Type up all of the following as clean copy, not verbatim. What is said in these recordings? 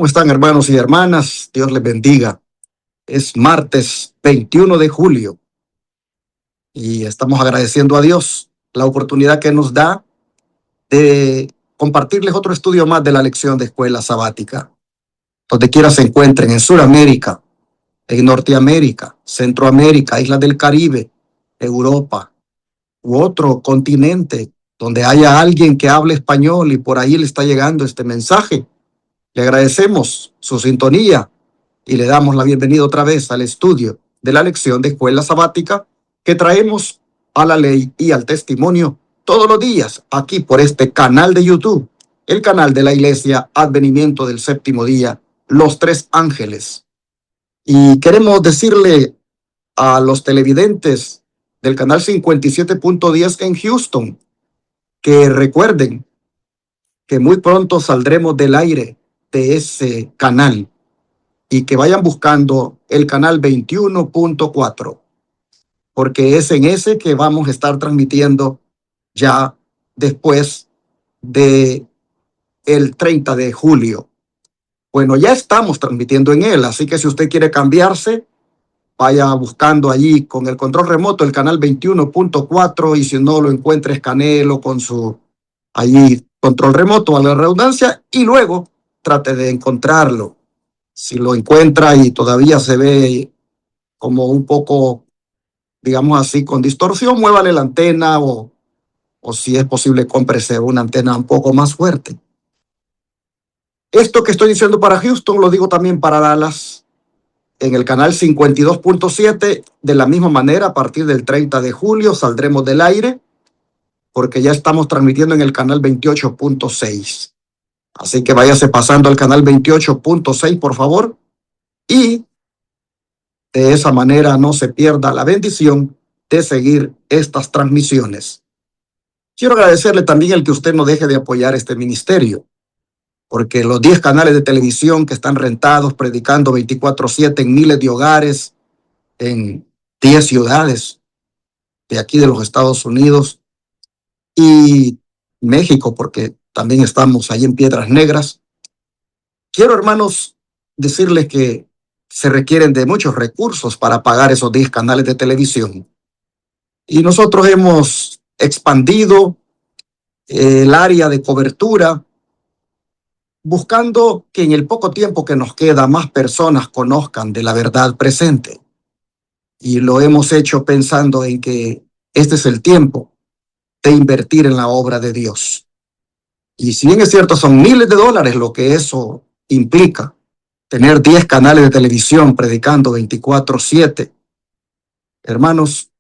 están, hermanos y hermanas? Dios les bendiga. Es martes 21 de julio y estamos agradeciendo a Dios la oportunidad que nos da de compartirles otro estudio más de la lección de escuela sabática. Donde quiera se encuentren, en Sudamérica, en Norteamérica, Centroamérica, Islas del Caribe, Europa u otro continente donde haya alguien que hable español y por ahí le está llegando este mensaje. Le agradecemos su sintonía y le damos la bienvenida otra vez al estudio de la lección de escuela sabática que traemos a la ley y al testimonio todos los días aquí por este canal de YouTube, el canal de la Iglesia Advenimiento del Séptimo Día, Los Tres Ángeles. Y queremos decirle a los televidentes del canal 57.10 en Houston que recuerden que muy pronto saldremos del aire de ese canal y que vayan buscando el canal 21.4, porque es en ese que vamos a estar transmitiendo ya después de el 30 de julio. Bueno, ya estamos transmitiendo en él, así que si usted quiere cambiarse, vaya buscando allí con el control remoto el canal 21.4 y si no lo encuentra, escanéelo con su allí control remoto a la redundancia y luego trate de encontrarlo. Si lo encuentra y todavía se ve como un poco, digamos así, con distorsión, muévale la antena o si es posible, cómprese una antena un poco más fuerte. Esto que estoy diciendo para Houston lo digo también para Dallas en el canal 52.7. De la misma manera, a partir del 30 de julio saldremos del aire porque ya estamos transmitiendo en el canal 28.6. Así que váyase pasando al canal 28.6, por favor, y de esa manera no se pierda la bendición de seguir estas transmisiones. Quiero agradecerle también el que usted no deje de apoyar este ministerio, porque los 10 canales de televisión que están rentados, predicando 24/7 en miles de hogares, en 10 ciudades de aquí de los Estados Unidos y México, porque también estamos ahí en Piedras Negras. Quiero, hermanos, decirles que se requieren de muchos recursos para pagar esos 10 canales de televisión. Y nosotros hemos expandido el área de cobertura buscando que en el poco tiempo que nos queda más personas conozcan de la verdad presente. Y lo hemos hecho pensando en que este es el tiempo de invertir en la obra de Dios. Y si bien es cierto, son miles de dólares lo que eso implica, tener 10 canales de televisión predicando 24/7. Hermanos,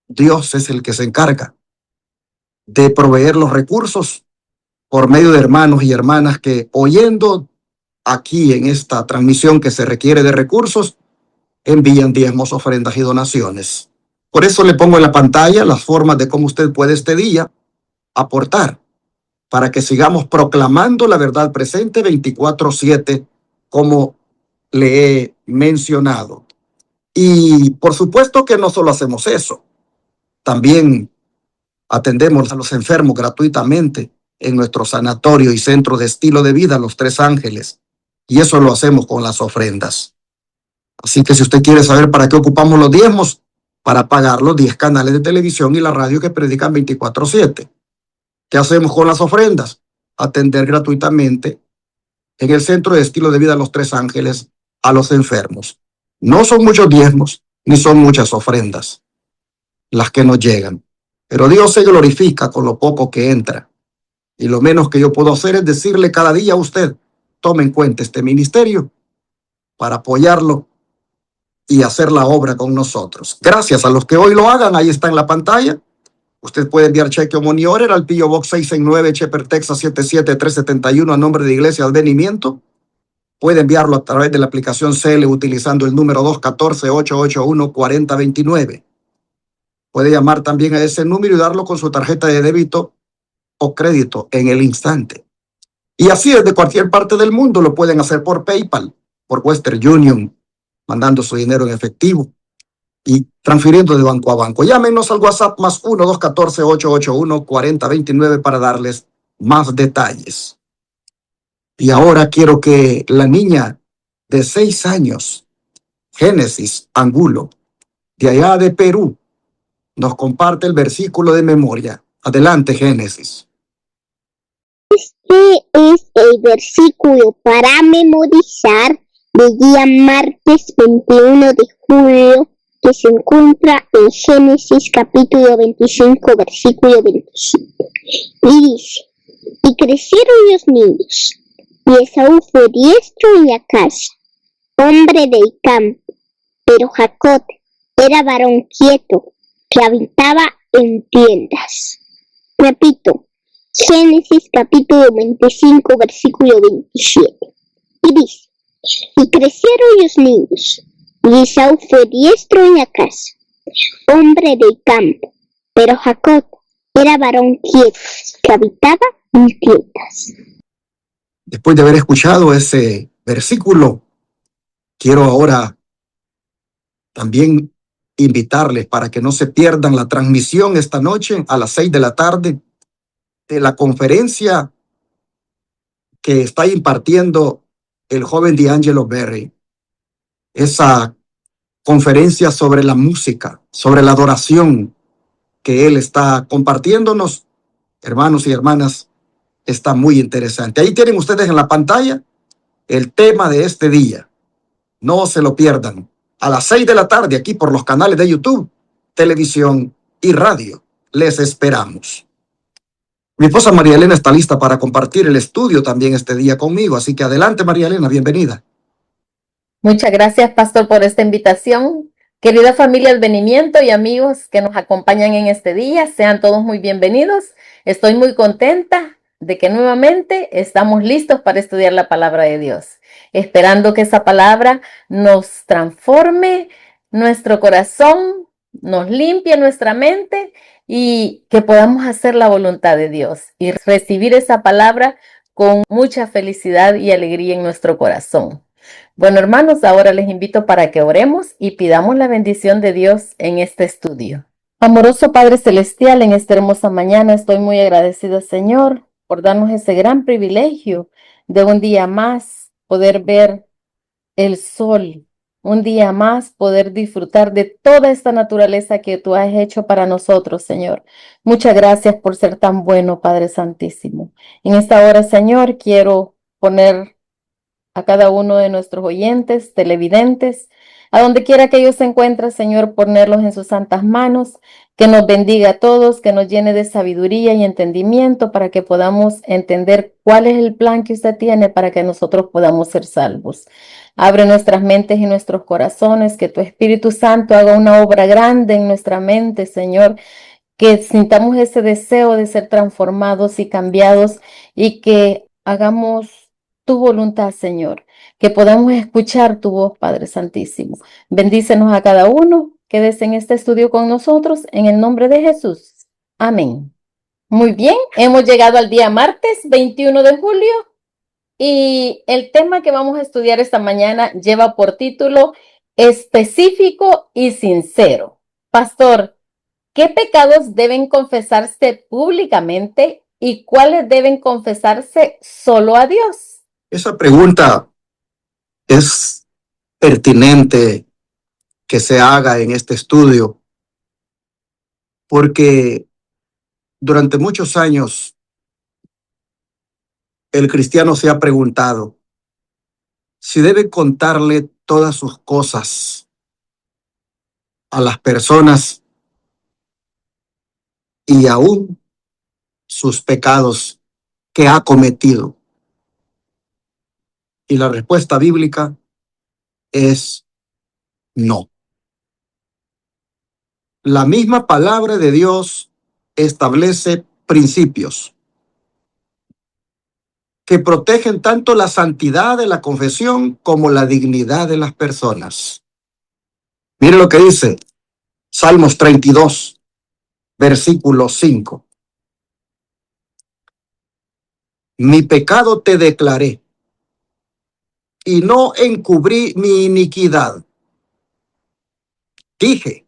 Dios es el que se encarga de proveer los recursos por medio de hermanos y hermanas que, oyendo aquí en esta transmisión que se requiere de recursos, envían diezmos, ofrendas y donaciones. Por eso le pongo en la pantalla las formas de cómo usted puede este día aportar para que sigamos proclamando la verdad presente 24/7, como le he mencionado. Y por supuesto que no solo hacemos eso, también atendemos a los enfermos gratuitamente en nuestro sanatorio y centro de estilo de vida, Los Tres Ángeles, y eso lo hacemos con las ofrendas. Así que si usted quiere saber para qué ocupamos los diezmos, para pagar los 10 canales de televisión y la radio que predican 24/7. ¿Qué hacemos con las ofrendas? Atender gratuitamente en el centro de estilo de vida Los Tres Ángeles a los enfermos. No son muchos diezmos, ni son muchas ofrendas las que nos llegan, pero Dios se glorifica con lo poco que entra. Y lo menos que yo puedo hacer es decirle cada día a usted, tome en cuenta este ministerio para apoyarlo y hacer la obra con nosotros. Gracias a los que hoy lo hagan, ahí está en la pantalla. Usted puede enviar cheque o money order al P.O. Box 669, Shepherd, Texas 77371 a nombre de Iglesia Advenimiento. Puede enviarlo a través de la aplicación CL utilizando el número 214-881-4029. Puede llamar también a ese número y darlo con su tarjeta de débito o crédito en el instante. Y así desde cualquier parte del mundo lo pueden hacer por PayPal, por Western Union, mandando su dinero en efectivo y transfiriendo de banco a banco. Llámenos al WhatsApp más 1-214-881-4029 para darles más detalles. Y ahora quiero que la niña de 6 años, Génesis Angulo, de allá de Perú, nos comparte el versículo de memoria. Adelante, Génesis. Este es el versículo para memorizar del día martes 21 de julio que se encuentra en Génesis capítulo 25, versículo 25. Y dice, y crecieron los niños, y Esaú fue diestro en la casa, hombre del campo, pero Jacob era varón quieto, que habitaba en tiendas. Repito, Génesis capítulo 25, versículo 27. Y dice, y crecieron los niños, y Esaú fue diestro en la casa, hombre del campo, pero Jacob era varón quieto, que habitaba en tiendas. Después de haber escuchado ese versículo, quiero ahora también invitarles para que no se pierdan la transmisión esta noche a las 6 de la tarde de la conferencia que está impartiendo el joven D'Angelo Berry. Esa conferencia sobre la música, sobre la adoración que él está compartiéndonos, hermanos y hermanas, está muy interesante. Ahí tienen ustedes en la pantalla el tema de este día. No se lo pierdan. A las 6 de la tarde, aquí por los canales de YouTube, televisión y radio. Les esperamos. Mi esposa María Elena está lista para compartir el estudio también este día conmigo, así que adelante, María Elena, bienvenida. Muchas gracias, pastor, por esta invitación. Querida familia Advenimiento y amigos que nos acompañan en este día, sean todos muy bienvenidos. Estoy muy contenta de que nuevamente estamos listos para estudiar la palabra de Dios, esperando que esa palabra nos transforme nuestro corazón, nos limpie nuestra mente y que podamos hacer la voluntad de Dios y recibir esa palabra con mucha felicidad y alegría en nuestro corazón. Bueno, hermanos, ahora les invito para que oremos y pidamos la bendición de Dios en este estudio. Amoroso Padre Celestial, en esta hermosa mañana estoy muy agradecida, Señor, por darnos ese gran privilegio de un día más poder ver el sol, un día más poder disfrutar de toda esta naturaleza que tú has hecho para nosotros, Señor. Muchas gracias por ser tan bueno, Padre Santísimo. En esta hora, Señor, quiero poner a cada uno de nuestros oyentes, televidentes, a donde quiera que ellos se encuentren, Señor, ponerlos en sus santas manos, que nos bendiga a todos, que nos llene de sabiduría y entendimiento para que podamos entender cuál es el plan que usted tiene para que nosotros podamos ser salvos. Abre nuestras mentes y nuestros corazones, que tu Espíritu Santo haga una obra grande en nuestra mente, Señor, que sintamos ese deseo de ser transformados y cambiados y que hagamos tu voluntad, Señor, que podamos escuchar tu voz, Padre Santísimo. Bendícenos a cada uno, quédese en este estudio con nosotros, en el nombre de Jesús. Amén. Muy bien, hemos llegado al día martes 21 de julio y el tema que vamos a estudiar esta mañana lleva por título Específico y Sincero. Pastor, ¿qué pecados deben confesarse públicamente y cuáles deben confesarse solo a Dios? Esa pregunta es pertinente que se haga en este estudio porque durante muchos años el cristiano se ha preguntado si debe contarle todas sus cosas a las personas y aún sus pecados que ha cometido. Y la respuesta bíblica es no. La misma palabra de Dios establece principios que protegen tanto la santidad de la confesión como la dignidad de las personas. Mire lo que dice Salmos 32, versículo 5. Mi pecado te declaré y no encubrí mi iniquidad. Dije,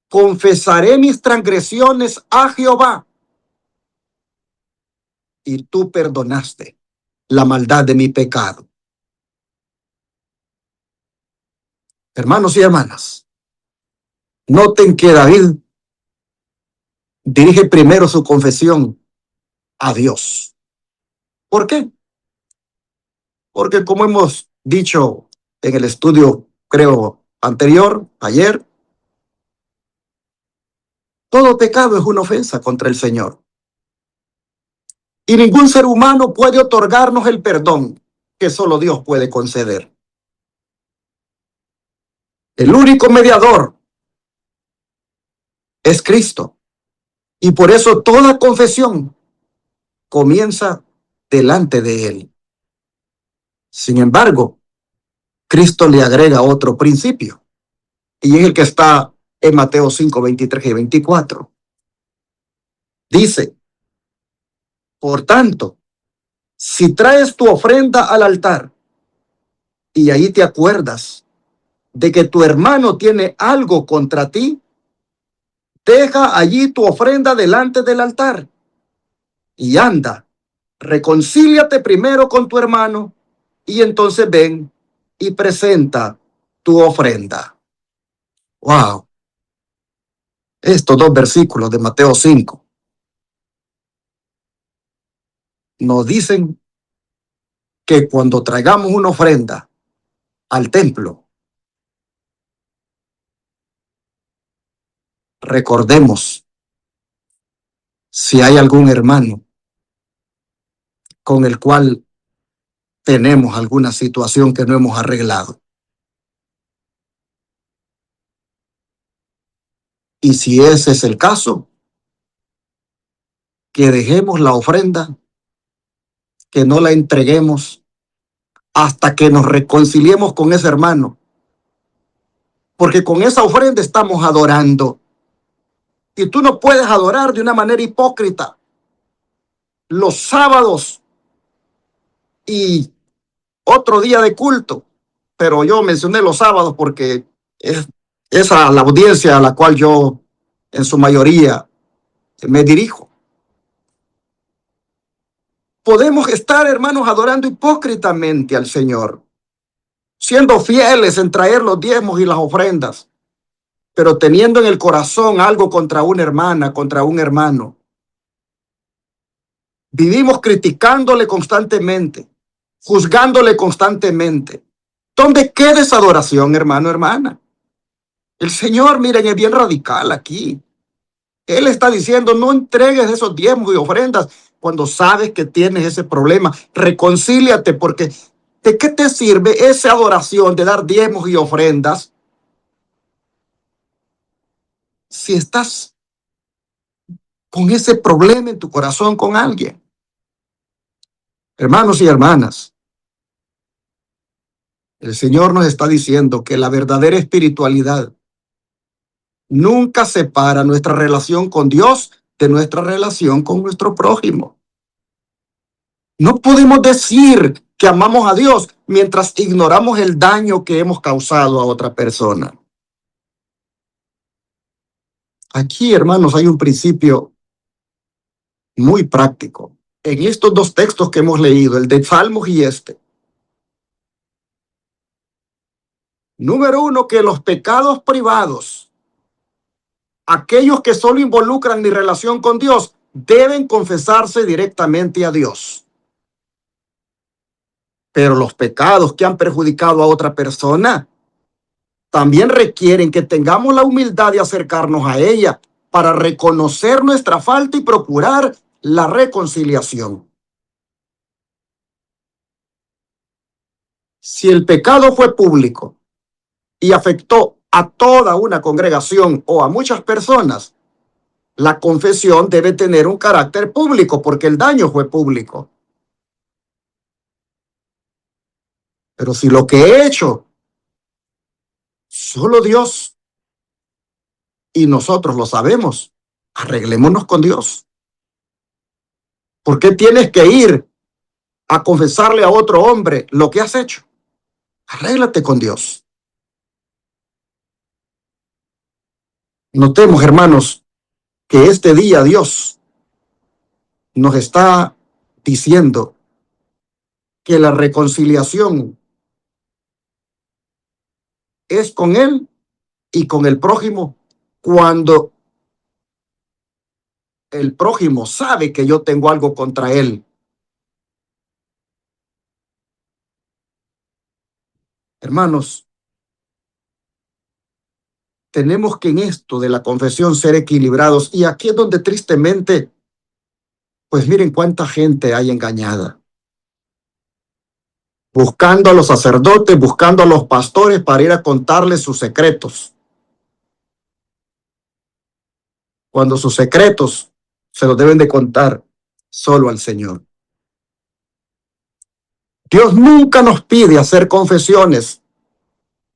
confesaré mis transgresiones a Jehová y tú perdonaste la maldad de mi pecado. Hermanos y hermanas, noten que David dirige primero su confesión a Dios. ¿Por qué? Porque como hemos dicho en el estudio, creo, anterior, ayer, todo pecado es una ofensa contra el Señor. Y ningún ser humano puede otorgarnos el perdón que solo Dios puede conceder. El único mediador es Cristo. Y por eso toda confesión comienza delante de Él. Sin embargo, Cristo le agrega otro principio. Y es el que está en Mateo 5, 23 y 24. Dice, por tanto, si traes tu ofrenda al altar y ahí te acuerdas de que tu hermano tiene algo contra ti, deja allí tu ofrenda delante del altar y anda, reconcíliate primero con tu hermano y entonces ven y presenta tu ofrenda. Wow. Estos dos versículos de Mateo 5 nos dicen que cuando traigamos una ofrenda al templo, recordemos si hay algún hermano con el cual tenemos alguna situación que no hemos arreglado. Y si ese es el caso, que dejemos la ofrenda, que no la entreguemos hasta que nos reconciliemos con ese hermano. Porque con esa ofrenda estamos adorando. Y tú no puedes adorar de una manera hipócrita. Los sábados y otro día de culto, pero yo mencioné los sábados porque es a la audiencia a la cual yo en su mayoría me dirijo. Podemos estar, hermanos, adorando hipócritamente al Señor, siendo fieles en traer los diezmos y las ofrendas, pero teniendo en el corazón algo contra una hermana, contra un hermano. Vivimos criticándole constantemente, juzgándole constantemente. ¿Dónde queda esa adoración, hermano, hermana? El Señor, miren, es bien radical aquí. Él está diciendo, no entregues esos diezmos y ofrendas cuando sabes que tienes ese problema. Reconcíliate, porque ¿de qué te sirve esa adoración de dar diezmos y ofrendas si estás con ese problema en tu corazón con alguien? Hermanos y hermanas, el Señor nos está diciendo que la verdadera espiritualidad nunca separa nuestra relación con Dios de nuestra relación con nuestro prójimo. No podemos decir que amamos a Dios mientras ignoramos el daño que hemos causado a otra persona. Aquí, hermanos, hay un principio muy práctico. En estos dos textos que hemos leído, el de Salmos y este. Número uno, que los pecados privados, aquellos que solo involucran mi relación con Dios, deben confesarse directamente a Dios. Pero los pecados que han perjudicado a otra persona también requieren que tengamos la humildad de acercarnos a ella para reconocer nuestra falta y procurar la reconciliación. Si el pecado fue público y afectó a toda una congregación o a muchas personas, la confesión debe tener un carácter público porque el daño fue público. Pero si lo que he hecho, solo Dios y nosotros lo sabemos, arreglémonos con Dios. ¿Por qué tienes que ir a confesarle a otro hombre lo que has hecho? Arréglate con Dios. Notemos, hermanos, que este día Dios nos está diciendo que la reconciliación es con Él y con el prójimo cuando el prójimo sabe que yo tengo algo contra él. Hermanos, tenemos que en esto de la confesión ser equilibrados, y aquí es donde tristemente, pues miren cuánta gente hay engañada, buscando a los sacerdotes, buscando a los pastores para ir a contarles sus secretos, cuando sus secretos se los deben de contar solo al Señor. Dios nunca nos pide hacer confesiones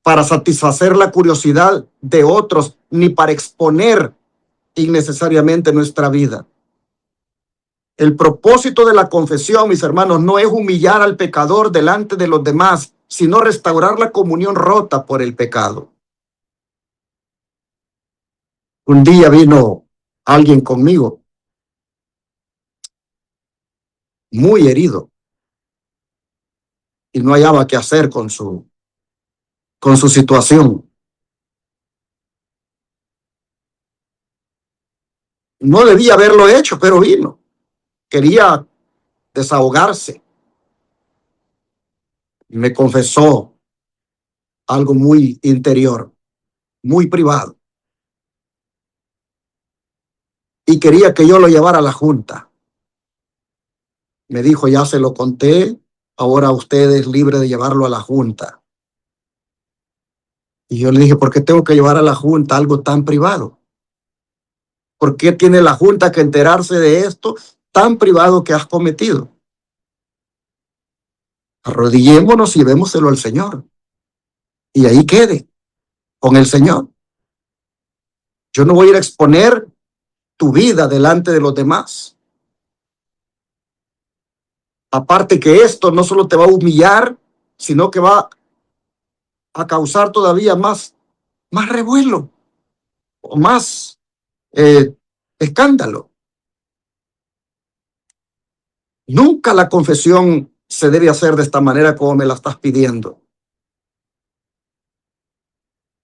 para satisfacer la curiosidad de otros, ni para exponer innecesariamente nuestra vida. El propósito de la confesión, mis hermanos, no es humillar al pecador delante de los demás, sino restaurar la comunión rota por el pecado. Un día vino alguien conmigo, muy herido, y no hallaba qué hacer con su situación. No debía haberlo hecho, pero vino. Quería desahogarse. Me confesó algo muy interior, muy privado. Y quería que yo lo llevara a la junta. Me dijo, ya se lo conté, ahora usted es libre de llevarlo a la junta. Y yo le dije, ¿por qué tengo que llevar a la junta algo tan privado? ¿Por qué tiene la junta que enterarse de esto tan privado que has cometido? Arrodillémonos y démoselo al Señor. Y ahí quede, con el Señor. Yo no voy a ir a exponer tu vida delante de los demás. Aparte que esto no solo te va a humillar, sino que va a causar todavía más revuelo o más escándalo. Nunca la confesión se debe hacer de esta manera como me la estás pidiendo.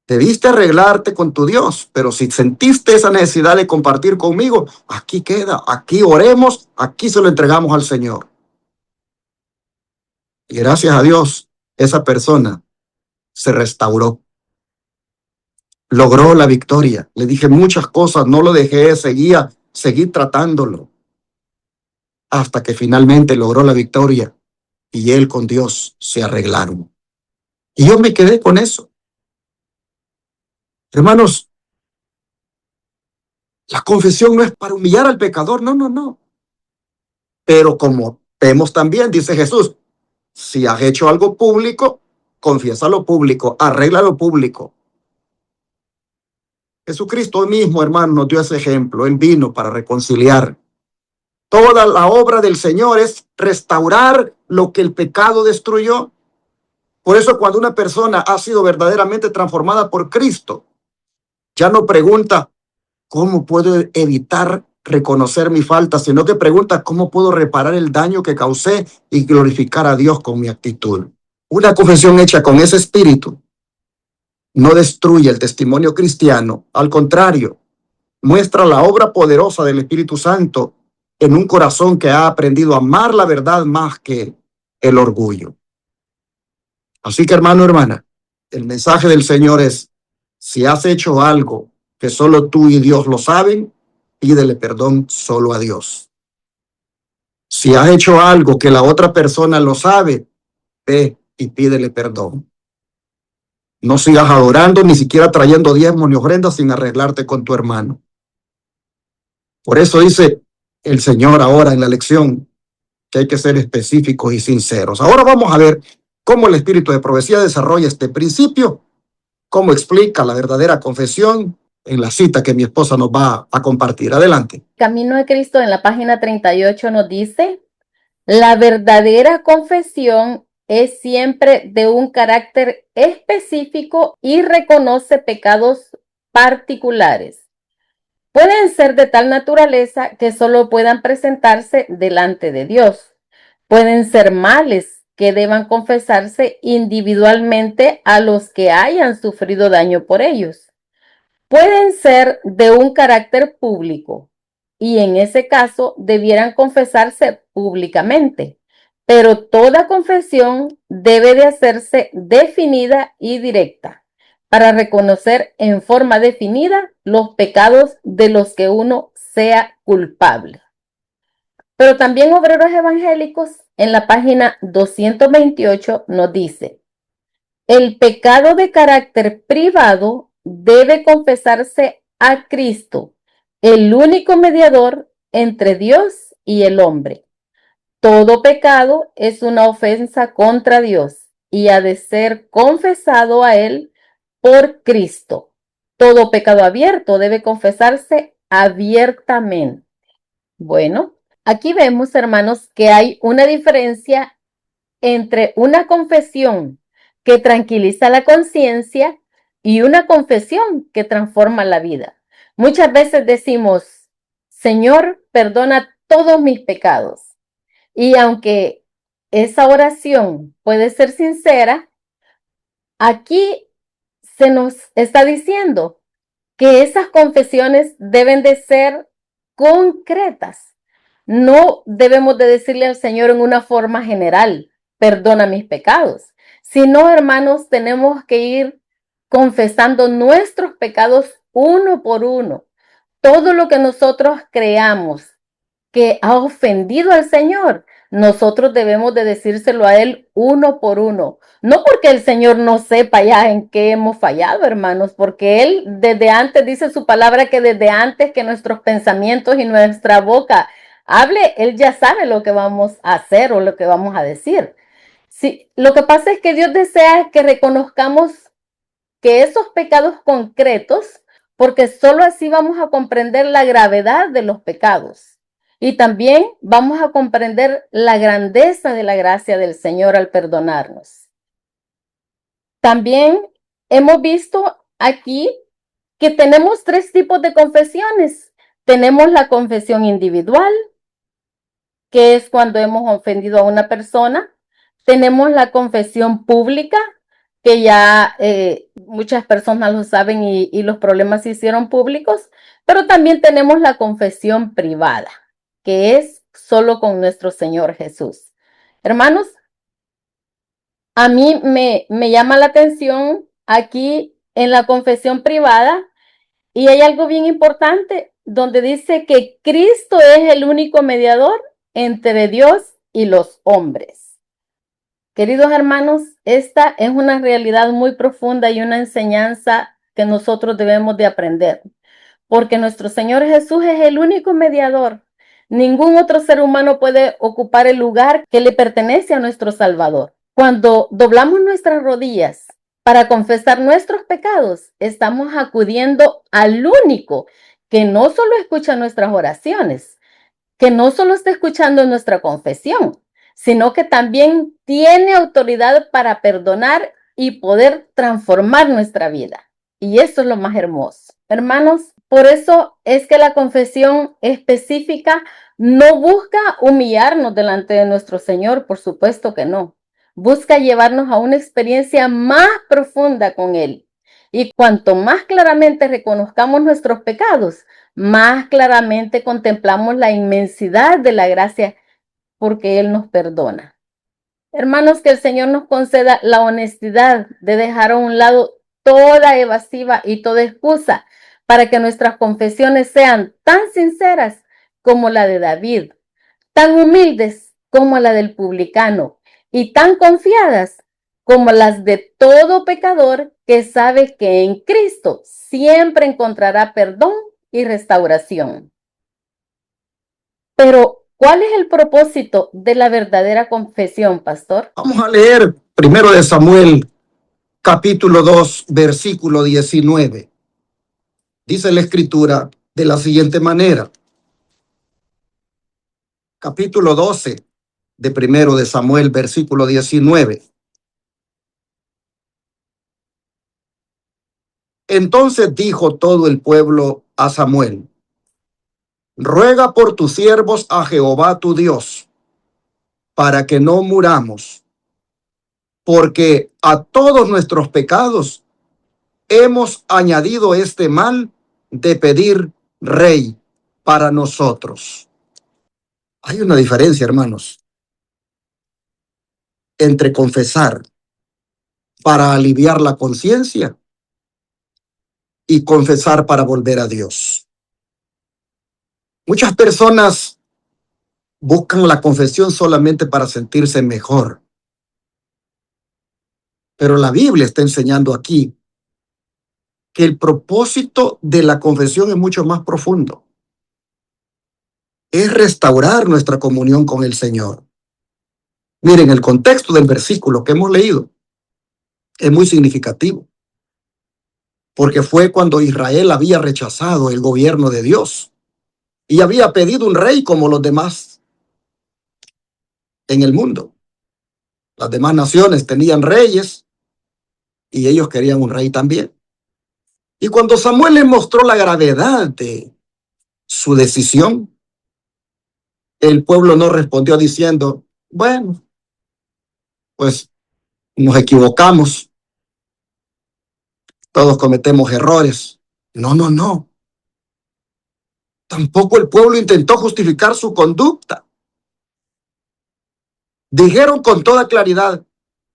Debiste arreglarte con tu Dios, pero si sentiste esa necesidad de compartir conmigo, aquí queda, aquí oremos, aquí se lo entregamos al Señor. Y gracias a Dios, esa persona se restauró, logró la victoria. Le dije muchas cosas, no lo dejé, seguí tratándolo, hasta que finalmente logró la victoria y él con Dios se arreglaron. Y yo me quedé con eso. Hermanos, la confesión no es para humillar al pecador, no, no, no. Pero como vemos también, dice Jesús, si has hecho algo público, confiesa lo público, arregla lo público. Jesucristo mismo, hermano, nos dio ese ejemplo. Él vino para reconciliar. Toda la obra del Señor es restaurar lo que el pecado destruyó. Por eso cuando una persona ha sido verdaderamente transformada por Cristo, ya no pregunta, ¿cómo puedo evitar reconocer mi falta? Sino que pregunta, ¿cómo puedo reparar el daño que causé y glorificar a Dios con mi actitud? Una confesión hecha con ese espíritu no destruye el testimonio cristiano. Al contrario, muestra la obra poderosa del Espíritu Santo en un corazón que ha aprendido a amar la verdad más que el orgullo. Así que, hermano, hermana, el mensaje del Señor es, si has hecho algo que solo tú y Dios lo saben, pídele perdón solo a Dios. Si has hecho algo que la otra persona lo sabe, ve y pídele perdón. No sigas adorando, ni siquiera trayendo diezmos ni ofrendas sin arreglarte con tu hermano. Por eso dice el Señor ahora en la lección que hay que ser específicos y sinceros. Ahora vamos a ver cómo el espíritu de profecía desarrolla este principio, cómo explica la verdadera confesión en la cita que mi esposa nos va a compartir. Adelante. Camino de Cristo en la página 38 nos dice, la verdadera confesión es siempre de un carácter específico y reconoce pecados particulares. Pueden ser de tal naturaleza que solo puedan presentarse delante de Dios. Pueden ser males que deban confesarse individualmente a los que hayan sufrido daño por ellos. Pueden ser de un carácter público y en ese caso debieran confesarse públicamente, pero toda confesión debe de hacerse definida y directa para reconocer en forma definida los pecados de los que uno sea culpable. Pero también Obreros Evangélicos en la página 228 nos dice: el pecado de carácter privado debe confesarse a Cristo, el único mediador entre Dios y el hombre. Todo pecado es una ofensa contra Dios y ha de ser confesado a Él por Cristo. Todo pecado abierto debe confesarse abiertamente. Bueno, aquí vemos, hermanos, que hay una diferencia entre una confesión que tranquiliza la conciencia y una confesión que transforma la vida. Muchas veces decimos: Señor, perdona todos mis pecados. Y aunque esa oración puede ser sincera, aquí se nos está diciendo que esas confesiones deben de ser concretas. No debemos de decirle al Señor en una forma general: perdona mis pecados. Sino, hermanos, tenemos que ir confesando nuestros pecados uno por uno. Todo lo que nosotros creamos que ha ofendido al Señor, nosotros debemos de decírselo a Él uno por uno. No porque el Señor no sepa ya en qué hemos fallado, hermanos, porque Él desde antes dice su palabra que desde antes que nuestros pensamientos y nuestra boca hable, Él ya sabe lo que vamos a hacer o lo que vamos a decir. Sí, lo que pasa es que Dios desea que reconozcamos que esos pecados concretos, porque solo así vamos a comprender la gravedad de los pecados. Y también vamos a comprender la grandeza de la gracia del Señor al perdonarnos. También hemos visto aquí que tenemos tres tipos de confesiones. Tenemos la confesión individual, que es cuando hemos ofendido a una persona. Tenemos la confesión pública, que ya muchas personas lo saben y los problemas se hicieron públicos, pero también tenemos la confesión privada, que es solo con nuestro Señor Jesús. Hermanos, a mí me llama la atención aquí en la confesión privada, y hay algo bien importante donde dice que Cristo es el único mediador entre Dios y los hombres. Queridos hermanos, esta es una realidad muy profunda y una enseñanza que nosotros debemos de aprender, porque nuestro Señor Jesús es el único mediador. Ningún otro ser humano puede ocupar el lugar que le pertenece a nuestro Salvador. Cuando doblamos nuestras rodillas para confesar nuestros pecados, estamos acudiendo al único que no solo escucha nuestras oraciones, que no solo está escuchando nuestra confesión, sino que también tiene autoridad para perdonar y poder transformar nuestra vida. Y eso es lo más hermoso. Hermanos, por eso es que la confesión específica no busca humillarnos delante de nuestro Señor, por supuesto que no. Busca llevarnos a una experiencia más profunda con Él. Y cuanto más claramente reconozcamos nuestros pecados, más claramente contemplamos la inmensidad de la gracia porque Él nos perdona. Hermanos, que el Señor nos conceda la honestidad de dejar a un lado toda evasiva y toda excusa para que nuestras confesiones sean tan sinceras como la de David, tan humildes como la del publicano y tan confiadas como las de todo pecador que sabe que en Cristo siempre encontrará perdón y restauración. Pero, ¿cuál es el propósito de la verdadera confesión, pastor? Vamos a leer 1 Samuel, capítulo 2, versículo 19. Dice la escritura de la siguiente manera. Capítulo 12 de 1 Samuel, versículo 19. Entonces dijo todo el pueblo a Samuel: ruega por tus siervos a Jehová tu Dios, para que no muramos, porque a todos nuestros pecados hemos añadido este mal de pedir rey para nosotros. Hay una diferencia, hermanos, entre confesar para aliviar la conciencia y confesar para volver a Dios. Muchas personas buscan la confesión solamente para sentirse mejor. Pero la Biblia está enseñando aquí que el propósito de la confesión es mucho más profundo. Es restaurar nuestra comunión con el Señor. Miren, el contexto del versículo que hemos leído es muy significativo, porque fue cuando Israel había rechazado el gobierno de Dios y había pedido un rey como los demás en el mundo. Las demás naciones tenían reyes y ellos querían un rey también. Y cuando Samuel les mostró la gravedad de su decisión, el pueblo no respondió diciendo, bueno, pues nos equivocamos, todos cometemos errores. No, no, no. Tampoco el pueblo intentó justificar su conducta. Dijeron con toda claridad,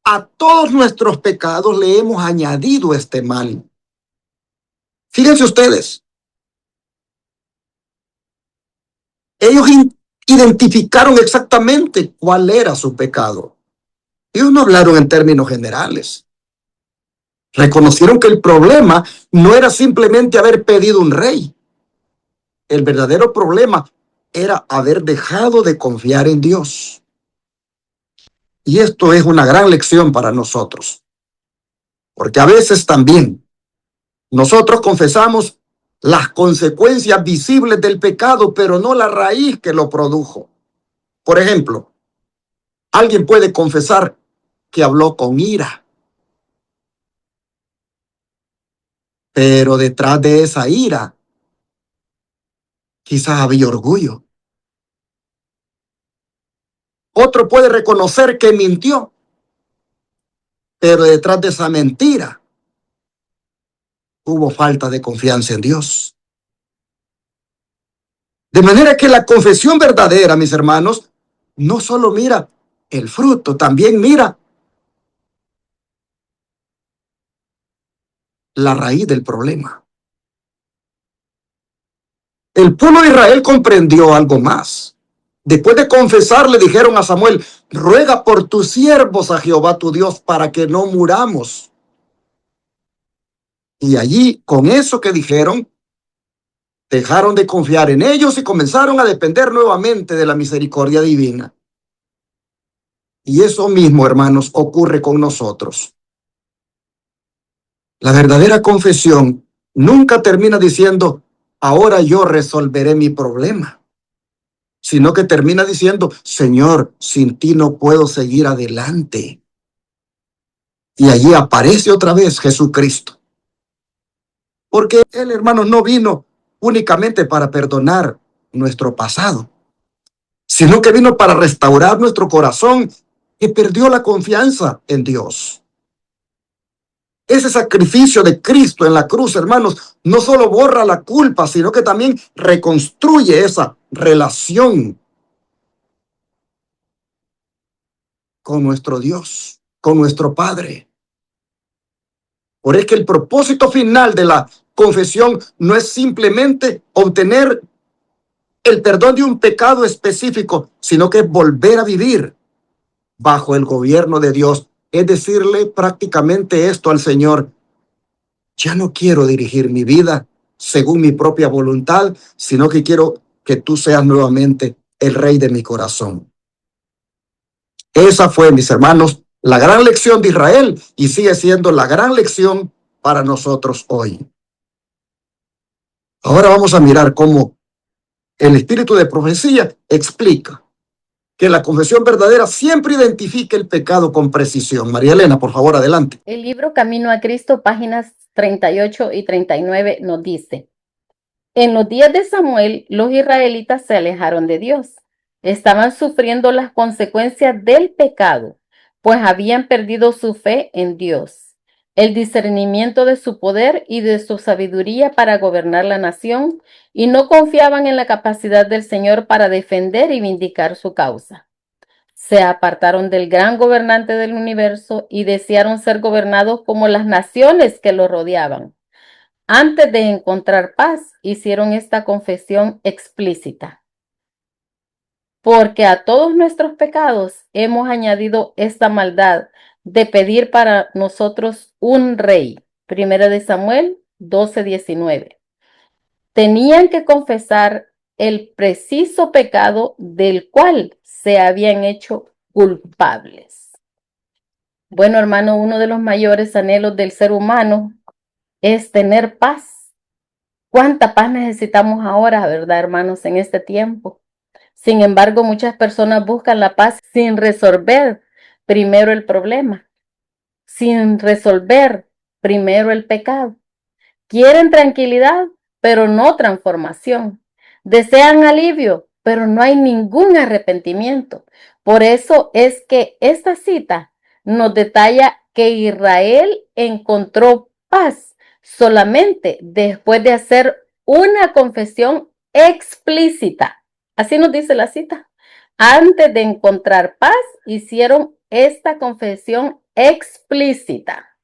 a todos nuestros pecados le hemos añadido este mal. Fíjense ustedes, ellos identificaron exactamente cuál era su pecado. Ellos no hablaron en términos generales. Reconocieron que el problema no era simplemente haber pedido un rey. El verdadero problema era haber dejado de confiar en Dios. Y esto es una gran lección para nosotros, porque a veces también nosotros confesamos las consecuencias visibles del pecado, pero no la raíz que lo produjo. Por ejemplo, alguien puede confesar que habló con ira, pero detrás de esa ira quizás había orgullo. Otro puede reconocer que mintió, pero detrás de esa mentira hubo falta de confianza en Dios. De manera que la confesión verdadera, mis hermanos, no solo mira el fruto, también mira la raíz del problema. El pueblo de Israel comprendió algo más. Después de confesar, le dijeron a Samuel, ruega por tus siervos a Jehová tu Dios para que no muramos. Y allí, con eso que dijeron, dejaron de confiar en ellos y comenzaron a depender nuevamente de la misericordia divina. Y eso mismo, hermanos, ocurre con nosotros. La verdadera confesión nunca termina diciendo, ahora yo resolveré mi problema, sino que termina diciendo, Señor, sin ti no puedo seguir adelante. Y allí aparece otra vez Jesucristo. Porque Él, hermanos, no vino únicamente para perdonar nuestro pasado, sino que vino para restaurar nuestro corazón que perdió la confianza en Dios. Ese sacrificio de Cristo en la cruz, hermanos, no solo borra la culpa, sino que también reconstruye esa relación con nuestro Dios, con nuestro Padre. Por eso que el propósito final de la confesión no es simplemente obtener el perdón de un pecado específico, sino que es volver a vivir bajo el gobierno de Dios. Es decirle prácticamente esto al Señor: ya no quiero dirigir mi vida según mi propia voluntad, sino que quiero que tú seas nuevamente el rey de mi corazón. Esa fue, mis hermanos, la gran lección de Israel y sigue siendo la gran lección para nosotros hoy. Ahora vamos a mirar cómo el espíritu de profecía explica que la confesión verdadera siempre identifica el pecado con precisión. María Elena, por favor, adelante. El libro Camino a Cristo, páginas 38 y 39, nos dice: en los días de Samuel, los israelitas se alejaron de Dios. Estaban sufriendo las consecuencias del pecado. pues habían perdido su fe en Dios, el discernimiento de su poder y de su sabiduría para gobernar la nación, y no confiaban en la capacidad del Señor para defender y vindicar su causa. Se apartaron del gran gobernante del universo y desearon ser gobernados como las naciones que lo rodeaban. Antes de encontrar paz, hicieron esta confesión explícita: porque a todos nuestros pecados hemos añadido esta maldad de pedir para nosotros un rey. Primera de Samuel 12:19. Tenían que confesar el preciso pecado del cual se habían hecho culpables. Bueno, hermano, uno de los mayores anhelos del ser humano es tener paz. ¿Cuánta paz necesitamos ahora, verdad, hermanos, en este tiempo? Sin embargo, muchas personas buscan la paz sin resolver primero el problema, sin resolver primero el pecado. Quieren tranquilidad, pero no transformación. Desean alivio, pero no hay ningún arrepentimiento. Por eso es que esta cita nos detalla que Israel encontró paz solamente después de hacer una confesión explícita. Así nos dice la cita. Antes de encontrar paz, hicieron esta confesión explícita.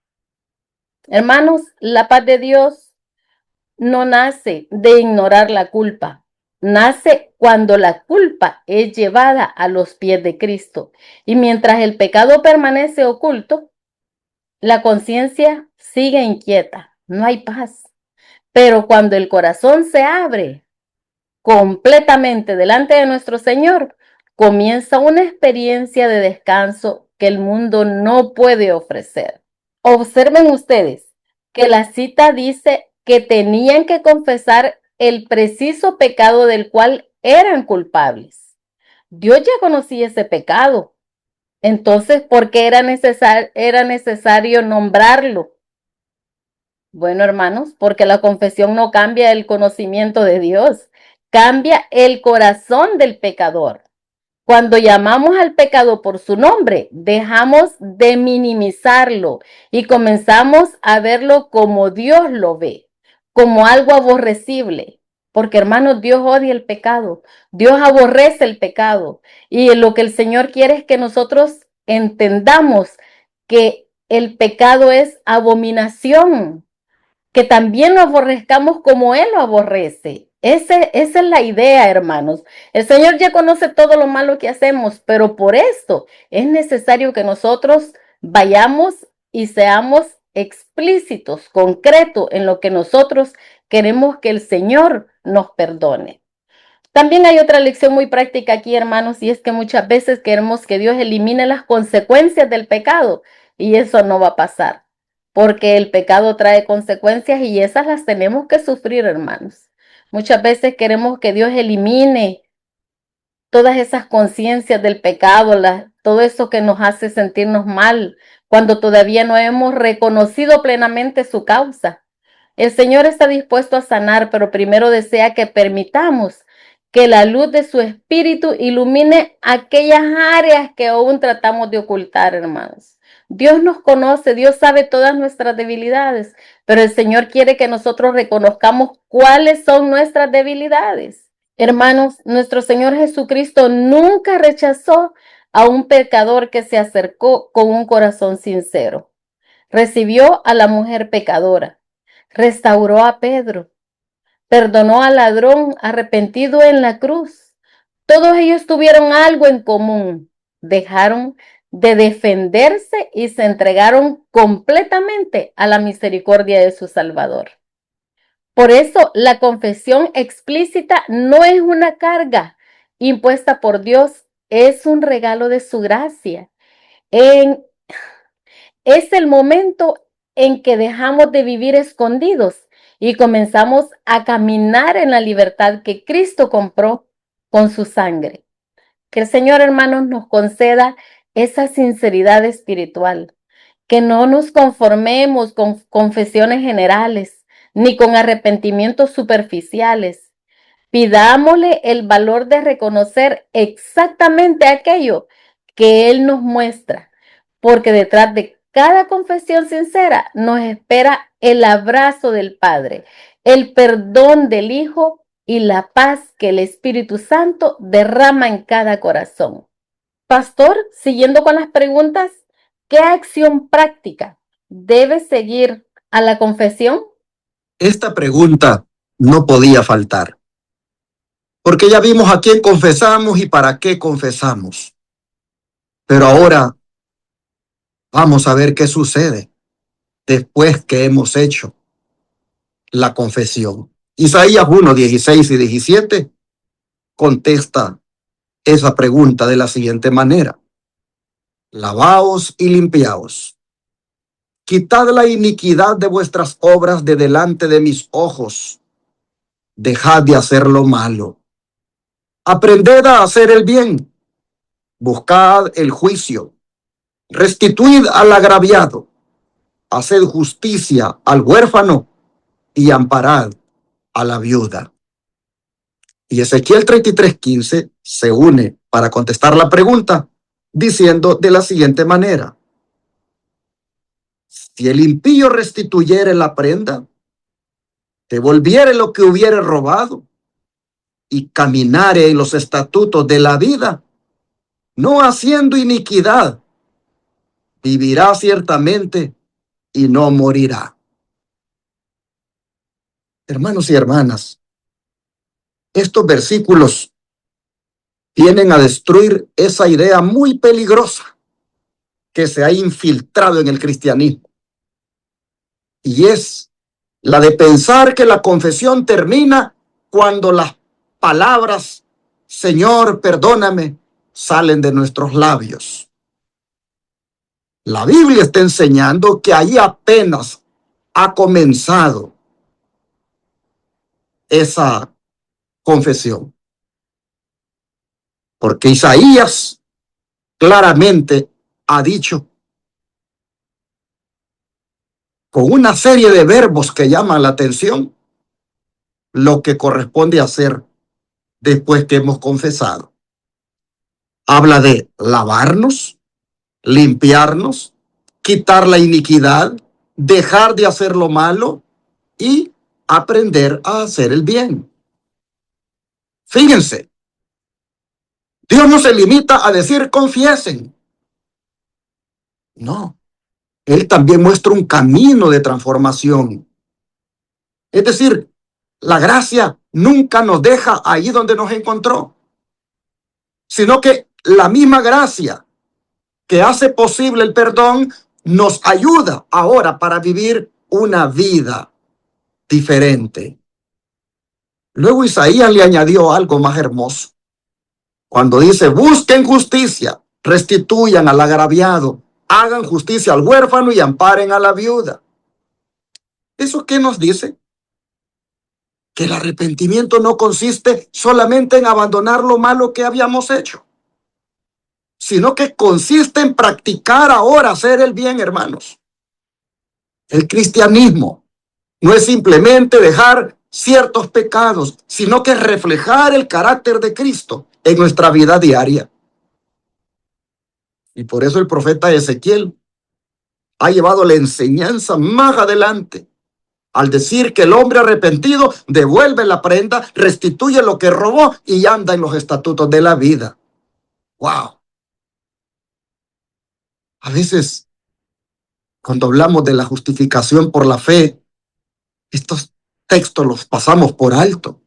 Hermanos, la paz de Dios no nace de ignorar la culpa. Nace cuando la culpa es llevada a los pies de Cristo. Y mientras el pecado permanece oculto, la conciencia sigue inquieta. No hay paz. Pero cuando el corazón se abre completamente delante de nuestro Señor, comienza una experiencia de descanso que el mundo no puede ofrecer. Observen ustedes que la cita dice que tenían que confesar el preciso pecado del cual eran culpables. Dios ya conocía ese pecado. Entonces, ¿por qué era necesario nombrarlo? Bueno, hermanos, porque la confesión no cambia el conocimiento de Dios, cambia el corazón del pecador. Cuando llamamos al pecado por su nombre, dejamos de minimizarlo y comenzamos a verlo como Dios lo ve, como algo aborrecible. Porque, hermanos, Dios odia el pecado, Dios aborrece el pecado. Y lo que el Señor quiere es que nosotros entendamos que el pecado es abominación, que también lo aborrezcamos como Él lo aborrece. Esa es la idea, hermanos. El Señor ya conoce todo lo malo que hacemos, pero por esto es necesario que nosotros vayamos y seamos explícitos, concretos en lo que nosotros queremos que el Señor nos perdone. También hay otra lección muy práctica aquí, hermanos, y es que muchas veces queremos que Dios elimine las consecuencias del pecado, y eso no va a pasar, porque el pecado trae consecuencias y esas las tenemos que sufrir, hermanos. Muchas veces queremos que Dios elimine todas esas conciencias del pecado, todo eso que nos hace sentirnos mal, cuando todavía no hemos reconocido plenamente su causa. El Señor está dispuesto a sanar, pero primero desea que permitamos que la luz de su espíritu ilumine aquellas áreas que aún tratamos de ocultar, hermanos. Dios nos conoce, Dios sabe todas nuestras debilidades, pero el Señor quiere que nosotros reconozcamos cuáles son nuestras debilidades. Hermanos, nuestro Señor Jesucristo nunca rechazó a un pecador que se acercó con un corazón sincero. Recibió a la mujer pecadora, restauró a Pedro, perdonó al ladrón arrepentido en la cruz. Todos ellos tuvieron algo en común. Dejaron de defenderse y se entregaron completamente a la misericordia de su Salvador. Por eso la confesión explícita no es una carga impuesta por Dios, es un regalo de su gracia. Es el momento en que dejamos de vivir escondidos y comenzamos a caminar en la libertad que Cristo compró con su sangre. Que el Señor, hermanos, nos conceda esa sinceridad espiritual, que no nos conformemos con confesiones generales ni con arrepentimientos superficiales. Pidámosle el valor de reconocer exactamente aquello que Él nos muestra, porque detrás de cada confesión sincera nos espera el abrazo del Padre, el perdón del Hijo y la paz que el Espíritu Santo derrama en cada corazón. Pastor, siguiendo con las preguntas, ¿qué acción práctica debe seguir a la confesión? Esta pregunta no podía faltar, porque ya vimos a quién confesamos y para qué confesamos. Pero ahora vamos a ver qué sucede después que hemos hecho la confesión. Isaías 1, 16 y 17 contesta esa pregunta de la siguiente manera: lavaos y limpiaos, quitad la iniquidad de vuestras obras de delante de mis ojos, dejad de hacer lo malo, aprended a hacer el bien, buscad el juicio, restituid al agraviado, haced justicia al huérfano y amparad a la viuda. Y Ezequiel 33:15 se une para contestar la pregunta diciendo de la siguiente manera: si el impío restituyere la prenda, devolviere lo que hubiere robado y caminare en los estatutos de la vida, no haciendo iniquidad, vivirá ciertamente y no morirá. Hermanos y hermanas, estos versículos vienen a destruir esa idea muy peligrosa que se ha infiltrado en el cristianismo, y es la de pensar que la confesión termina cuando las palabras Señor, perdóname, salen de nuestros labios. La Biblia está enseñando que ahí apenas ha comenzado esa confesión, porque Isaías claramente ha dicho, con una serie de verbos que llaman la atención, lo que corresponde hacer después que hemos confesado. Habla de lavarnos, limpiarnos, quitar la iniquidad, dejar de hacer lo malo y aprender a hacer el bien. Fíjense, Dios no se limita a decir confiesen. No, Él también muestra un camino de transformación. Es decir, la gracia nunca nos deja ahí donde nos encontró, sino que la misma gracia que hace posible el perdón nos ayuda ahora para vivir una vida diferente. Luego Isaías le añadió algo más hermoso, cuando dice: busquen justicia, restituyan al agraviado, hagan justicia al huérfano y amparen a la viuda. ¿Eso qué nos dice? Que el arrepentimiento no consiste solamente en abandonar lo malo que habíamos hecho, sino que consiste en practicar ahora hacer el bien, hermanos. El cristianismo no es simplemente dejar ciertos pecados, sino que es reflejar el carácter de Cristo en nuestra vida diaria. Y por eso el profeta Ezequiel ha llevado la enseñanza más adelante, al decir que el hombre arrepentido devuelve la prenda, restituye lo que robó y anda en los estatutos de la vida. ¡Wow! A veces, cuando hablamos de la justificación por la fe, estos textos los pasamos por alto.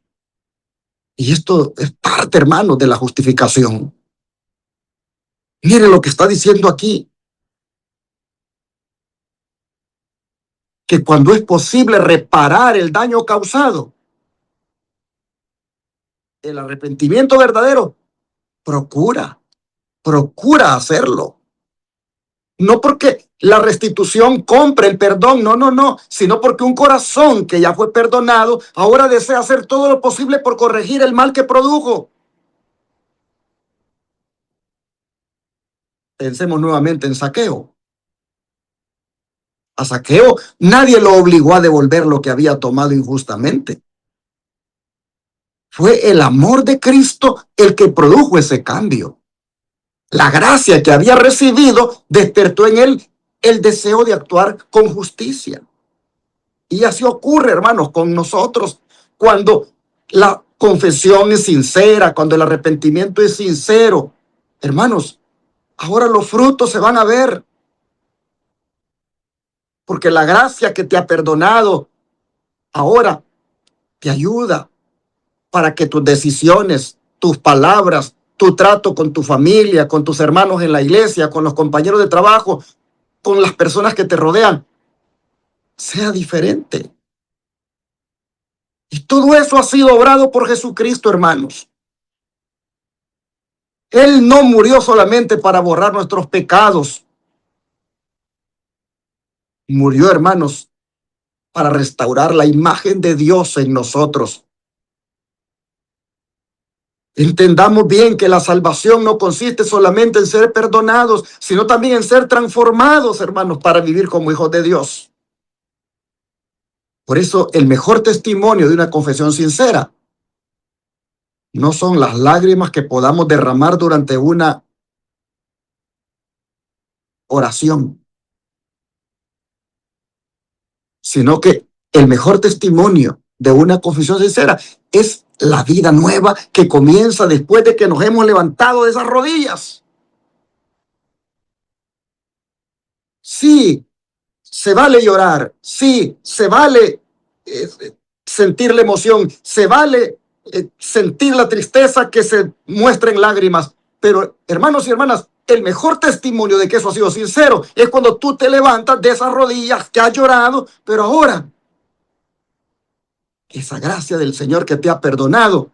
Y esto es parte, hermanos, de la justificación. Mire lo que está diciendo aquí, que cuando es posible reparar el daño causado, el arrepentimiento verdadero procura hacerlo. No porque la restitución compre el perdón, no, sino porque un corazón que ya fue perdonado ahora desea hacer todo lo posible por corregir el mal que produjo. Pensemos nuevamente en Zaqueo. A Zaqueo nadie lo obligó a devolver lo que había tomado injustamente. Fue el amor de Cristo el que produjo ese cambio. la gracia que había recibido despertó en él el deseo de actuar con justicia. Y así ocurre, hermanos, con nosotros cuando la confesión es sincera, cuando el arrepentimiento es sincero. Hermanos, ahora los frutos se van a ver, porque la gracia que te ha perdonado ahora te ayuda para que tus decisiones, tus palabras, tu trato con tu familia, con tus hermanos en la iglesia, con los compañeros de trabajo, con las personas que te rodean, sea diferente. Y todo eso ha sido obrado por Jesucristo, hermanos. Él no murió solamente para borrar nuestros pecados. Murió, hermanos, para restaurar la imagen de Dios en nosotros. Entendamos bien que la salvación no consiste solamente en ser perdonados, sino también en ser transformados, hermanos, para vivir como hijos de Dios. Por eso, el mejor testimonio de una confesión sincera no son las lágrimas que podamos derramar durante una oración, sino que el mejor testimonio de una confesión sincera es la vida nueva que comienza después de que nos hemos levantado de esas rodillas. Sí, se vale llorar, sí, se vale sentir la emoción, se vale sentir la tristeza que se muestra en lágrimas, pero hermanos y hermanas, el mejor testimonio de que eso ha sido sincero es cuando tú te levantas de esas rodillas que has llorado, pero ahora esa gracia del Señor que te ha perdonado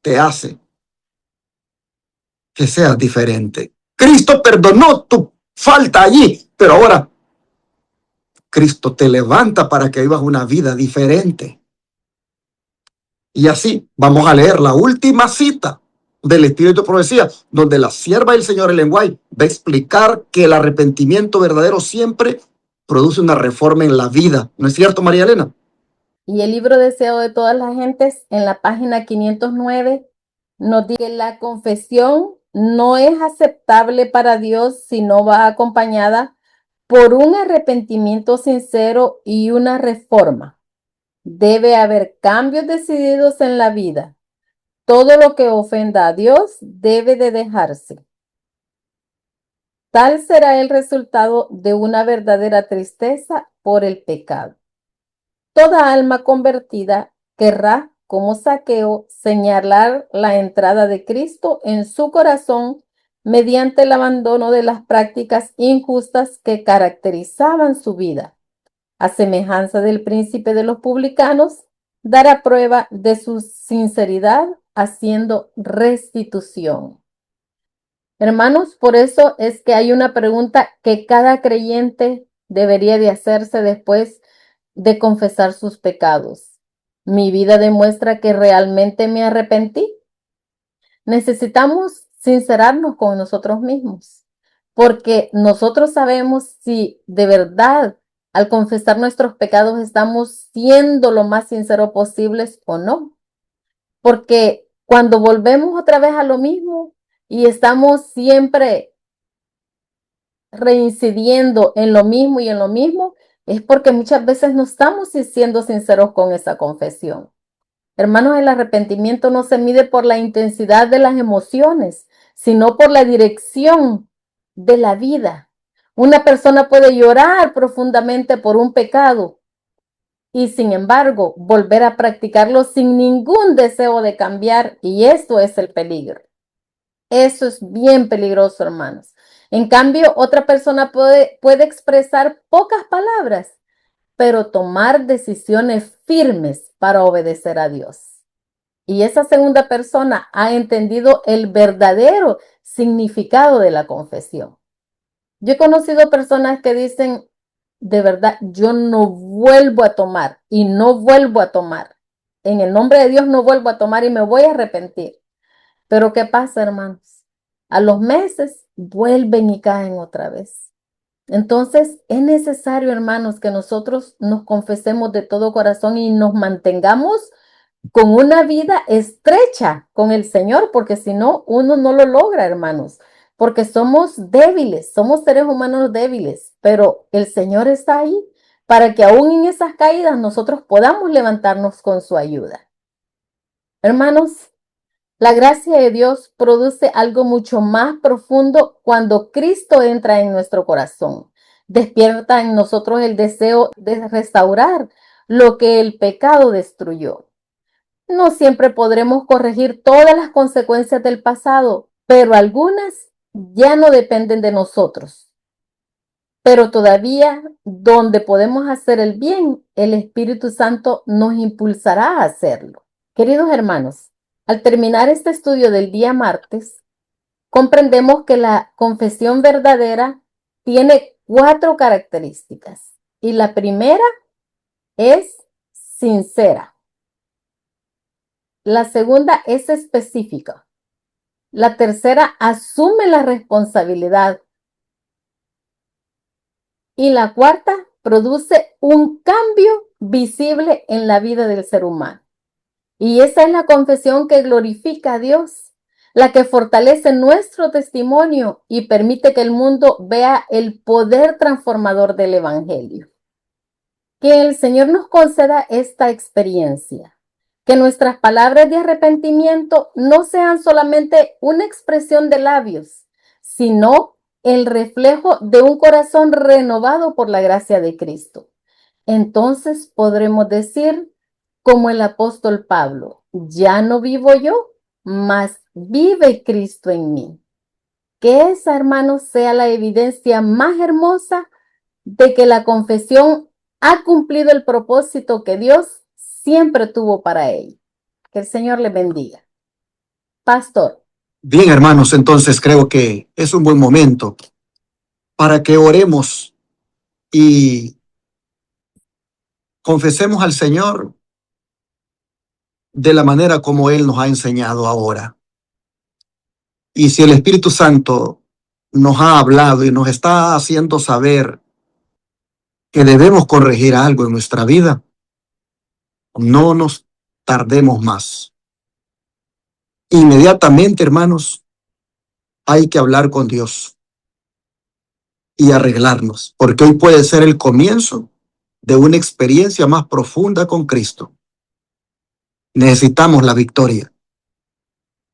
te hace que seas diferente. Cristo perdonó tu falta allí, pero ahora Cristo te levanta para que vivas una vida diferente. Y así vamos a leer la última cita del Espíritu de Profecía, donde la sierva del Señor Ellen White va a explicar que el arrepentimiento verdadero siempre produce una reforma en la vida. ¿No es cierto, María Elena? Y el libro Deseo de todas las gentes, en la página 509, nos dice que la confesión no es aceptable para Dios si no va acompañada por un arrepentimiento sincero y una reforma. Debe haber cambios decididos en la vida. Todo lo que ofenda a Dios debe de dejarse. Tal será el resultado de una verdadera tristeza por el pecado. Toda alma convertida querrá, como Zaqueo, señalar la entrada de Cristo en su corazón mediante el abandono de las prácticas injustas que caracterizaban su vida. A semejanza del príncipe de los publicanos, dará prueba de su sinceridad haciendo restitución. Hermanos, por eso es que hay una pregunta que cada creyente debería de hacerse después de confesar sus pecados. ¿Mi vida demuestra que realmente me arrepentí? Necesitamos sincerarnos con nosotros mismos, porque nosotros sabemos si de verdad al confesar nuestros pecados estamos siendo lo más sincero posibles o no. Porque cuando volvemos otra vez a lo mismo y estamos siempre reincidiendo en lo mismo y en lo mismo, es porque muchas veces no estamos siendo sinceros con esa confesión. Hermanos, el arrepentimiento no se mide por la intensidad de las emociones, sino por la dirección de la vida. Una persona puede llorar profundamente por un pecado y sin embargo volver a practicarlo sin ningún deseo de cambiar, y esto es el peligro. Eso es bien peligroso, hermanos. En cambio, otra persona puede expresar pocas palabras, pero tomar decisiones firmes para obedecer a Dios. Y esa segunda persona ha entendido el verdadero significado de la confesión. Yo he conocido personas que dicen, de verdad, yo no vuelvo a tomar y no vuelvo a tomar. En el nombre de Dios no vuelvo a tomar y me voy a arrepentir. Pero ¿qué pasa, hermanos? A los meses vuelven y caen otra vez. Entonces es necesario, hermanos, que nosotros nos confesemos de todo corazón y nos mantengamos con una vida estrecha con el Señor, porque si no, uno no lo logra, hermanos. porque somos débiles, somos seres humanos débiles, pero el Señor está ahí para que aún en esas caídas nosotros podamos levantarnos con su ayuda. Hermanos, la gracia de Dios produce algo mucho más profundo cuando Cristo entra en nuestro corazón. Despierta en nosotros el deseo de restaurar lo que el pecado destruyó. No siempre podremos corregir todas las consecuencias del pasado, pero algunas ya no dependen de nosotros. Pero todavía donde podemos hacer el bien, el Espíritu Santo nos impulsará a hacerlo. Queridos hermanos, al terminar este estudio del día martes, comprendemos que la confesión verdadera tiene 4 características. Y la primera es sincera. La segunda es específica. La tercera asume la responsabilidad. Y la cuarta produce un cambio visible en la vida del ser humano. Y esa es la confesión que glorifica a Dios, la que fortalece nuestro testimonio y permite que el mundo vea el poder transformador del Evangelio. Que el Señor nos conceda esta experiencia, que nuestras palabras de arrepentimiento no sean solamente una expresión de labios, sino el reflejo de un corazón renovado por la gracia de Cristo. Entonces podremos decir, como el apóstol Pablo, ya no vivo yo, mas vive Cristo en mí. Que esa, hermanos, sea la evidencia más hermosa de que la confesión ha cumplido el propósito que Dios siempre tuvo para ella. Que el Señor le bendiga. Pastor. Bien, hermanos, entonces creo que es un buen momento para que oremos y confesemos al Señor de la manera como Él nos ha enseñado ahora. Y si el Espíritu Santo nos ha hablado y nos está haciendo saber que debemos corregir algo en nuestra vida, no nos tardemos más. Inmediatamente, hermanos, hay que hablar con Dios y arreglarnos, porque hoy puede ser el comienzo de una experiencia más profunda con Cristo. Necesitamos la victoria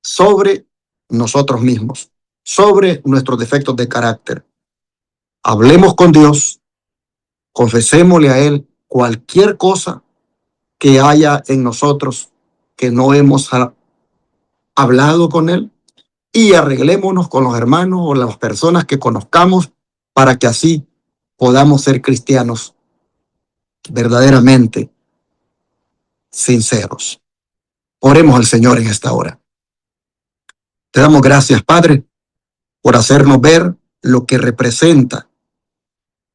sobre nosotros mismos, sobre nuestros defectos de carácter. Hablemos con Dios, confesémosle a Él cualquier cosa que haya en nosotros que no hemos hablado con Él, y arreglémonos con los hermanos o las personas que conozcamos para que así podamos ser cristianos verdaderamente sinceros. Oremos al Señor en esta hora. Te damos gracias, Padre, por hacernos ver lo que representa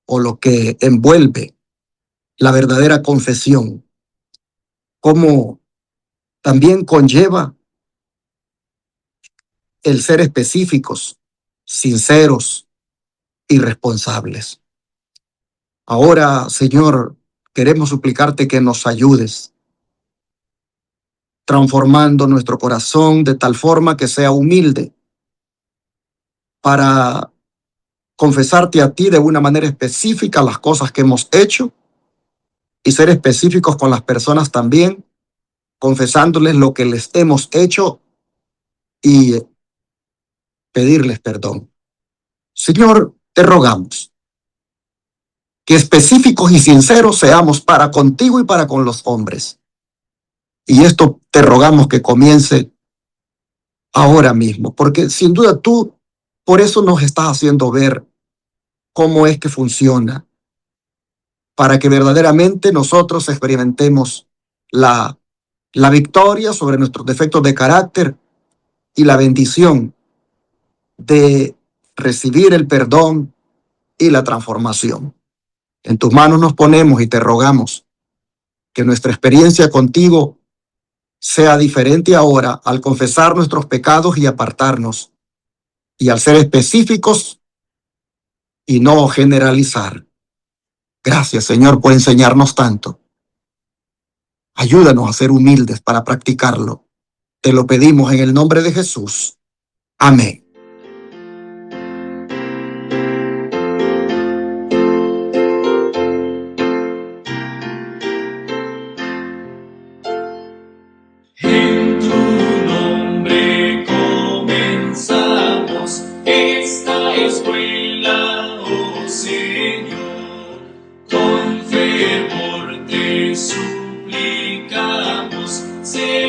o lo que envuelve la verdadera confesión, cómo también conlleva el ser específicos, sinceros y responsables. Ahora, Señor, queremos suplicarte que nos ayudes, transformando nuestro corazón de tal forma que sea humilde para confesarte a ti de una manera específica las cosas que hemos hecho y ser específicos con las personas también, confesándoles lo que les hemos hecho y pedirles perdón. Señor, te rogamos que específicos y sinceros seamos para contigo y para con los hombres. Y esto te rogamos que comience ahora mismo, porque sin duda tú por eso nos estás haciendo ver cómo es que funciona, para que verdaderamente nosotros experimentemos la victoria sobre nuestros defectos de carácter y la bendición de recibir el perdón y la transformación. En tus manos nos ponemos y te rogamos que nuestra experiencia contigo sea diferente ahora al confesar nuestros pecados y apartarnos, y al ser específicos y no generalizar. Gracias, Señor, por enseñarnos tanto. Ayúdanos a ser humildes para practicarlo. Te lo pedimos en el nombre de Jesús. Amén. suplicamos, Señor.